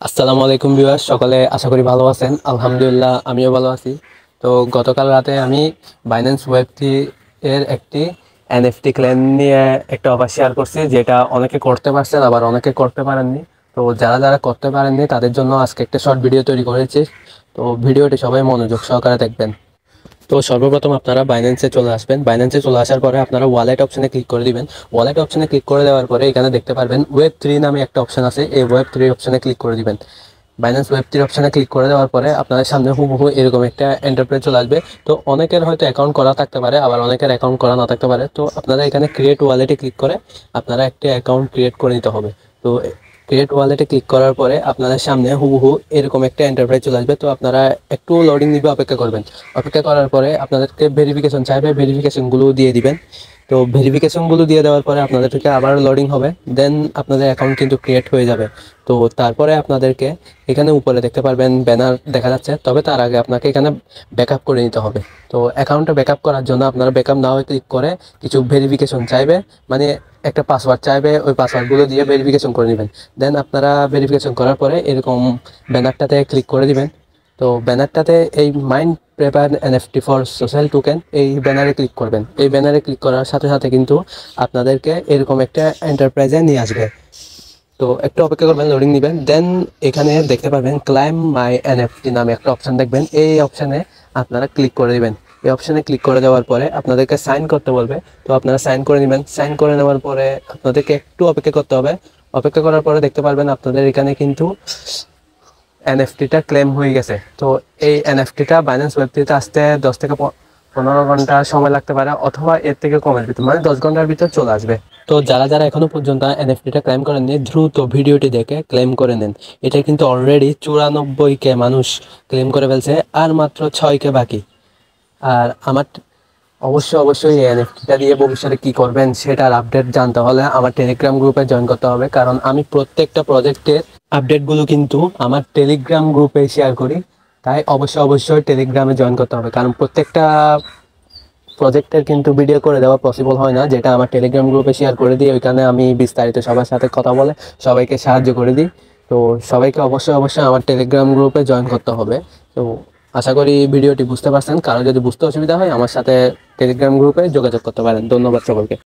আসসালামু আলাইকুম ভিউয়ার্স, সকলে আশা করি ভালো আছেন। আলহামদুলিল্লাহ আমিও ভালো আছি। তো গতকাল রাতে আমি বাইন্যান্স ওয়েব3 এর একটি এনএফটি ক্লেম নিয়ে একটা অফার শেয়ার করছি, যেটা অনেকে করতে পারছেন আবার অনেকে করতে পারেননি। তো যারা যারা করতে পারেননি তাদের জন্য আজকে একটা শর্ট ভিডিও তৈরি করেছি। তো ভিডিওটি সবাই মনোযোগ সহকারে দেখবেন। তো সর্বপ্রথম আপনারা বাইন্যান্সে চলে আসবেন। বাইন্যান্সে চলে আসার পরে আপনারা ওয়ালেট অপশনে ক্লিক করে দিবেন। ওয়ালেট অপশনে ক্লিক করে দেওয়ার পরে এখানে দেখতে পারবেন ওয়েব3 নামে একটা অপশন আছে, এই ওয়েব3 অপশনে ক্লিক করে দিবেন। বাইন্যান্স ওয়েব3 অপশনে ক্লিক করে দেওয়ার পরে আপনাদের সামনে হুবহু এরকম একটা এন্টারপ্রাইজ চলে আসবে। তো অনেকের হয়তো অ্যাকাউন্ট করা থাকতে পারে, আবার অনেকের অ্যাকাউন্ট করা না থাকতে পারে। তো আপনারা এখানে ক্রিয়েট ওয়ালেটে ক্লিক করে আপনারা একটা অ্যাকাউন্ট ক্রিয়েট করে নিতে হবে। তো ক্রিয়েট ওয়ালেটে ক্লিক করার পরে আপনাদের সামনে হুবহু এরকম একটা এন্টারপ্রাইজ চলে আসবে। তো আপনারা একটু লোডিং নিবে, অপেক্ষা করবেন। অপেক্ষা করার পরে আপনাদেরকে ভেরিফিকেশন চাইবে, ভেরিফিকেশনগুলো দিয়ে দিবেন। তো ভেরিফিকেশনগুলো দিয়ে দেওয়ার পরে আপনাদের থেকে আবার লোডিং হবে, দেন আপনাদের অ্যাকাউন্ট কিন্তু ক্রিয়েট হয়ে যাবে। তো তারপরে আপনাদেরকে এখানে উপরে দেখতে পারবেন ব্যানার দেখা যাচ্ছে, তবে তার আগে আপনাকে এখানে ব্যাকআপ করে নিতে হবে। তো অ্যাকাউন্টটা ব্যাকআপ করার জন্য আপনারা ব্যাকআপ নাও ক্লিক করে কিছু ভেরিফিকেশন চাইবে, মানে একটা পাসওয়ার্ড চাইবে, ওই পাসওয়ার্ডগুলো দিয়ে ভেরিফিকেশন করে নেবেন। দেন আপনারা ভেরিফিকেশন করার পরে এরকম ব্যানারটাতে ক্লিক করে দিবেন। তো ব্যানারটাতে এই mind paper NFT for social token, এই ব্যানারে ক্লিক করবেন। এই ব্যানারে ক্লিক করার সাথে সাথে কিন্তু আপনাদেরকে এরকম একটা এন্টারপ্রাইজে নিয়ে আসবে। তো একটু অপেক্ষা করবেন, লোডিং নেবেন। দেন এখানে দেখতে পাবেন ক্লাইম মাই এনএফটি নামে একটা অপশন দেখবেন, এই অপশানে আপনারা ক্লিক করে দিবেন। এই অপশানে ক্লিক করে দেওয়ার পরে আপনাদেরকে সাইন করতে বলবে। তো আপনারা সাইন করে নেবেন। সাইন করে নেওয়ার পরে আপনাদেরকে একটু অপেক্ষা করতে হবে। অপেক্ষা করার পরে দেখতে পারবেন আপনাদের এখানে কিন্তু এনএফটিটা ক্লেম হয়ে গেছে। তো এই এনএফটিটা বাইন্যান্স ওয়েব3তে আসতে 10 থেকে 15 ঘন্টা সময় লাগতে পারে, অথবা এর থেকে কমের ভিতর, মানে 10 ঘন্টার ভিতর চলে আসবে। তো যারা যারা এখনো পর্যন্ত এনএফটিটা ক্লেম করেননি, দ্রুত ভিডিওটি দেখে ক্লেম করে নেন। এটা কিন্তু অলরেডি 94K মানুষ ক্লেম করে ফেলছে, আর মাত্র 6K বাকি। আর আমার অবশ্যই এই এনএফটিটা দিয়ে ভবিষ্যতে কি করবেন সেটার আপডেট জানতে হলে আমার টেলিগ্রাম গ্রুপে জয়েন করতে হবে, কারণ আমি প্রত্যেকটা প্রজেক্টের আপডেটগুলো কিন্তু আমার টেলিগ্রাম গ্রুপে শেয়ার করি। তাই অবশ্যই টেলিগ্রামে জয়েন করতে হবে, কারণ প্রত্যেকটা প্রজেক্টের কিন্তু ভিডিও করে দেওয়া পসিবল হয় না, যেটা আমার টেলিগ্রাম গ্রুপে শেয়ার করে দিই। ওইখানে আমি বিস্তারিত সবার সাথে কথা বলে সবাইকে সাহায্য করে দিই। তো সবাইকে অবশ্যই আমার টেলিগ্রাম গ্রুপে জয়েন করতে হবে। তো আশা করি ভিডিওটি বুঝতে পারছেন। কারো যদি বুঝতে অসুবিধা হয় আমার সাথে টেলিগ্রাম গ্রুপে যোগাযোগ করতে পারেন। ধন্যবাদ সকলকে।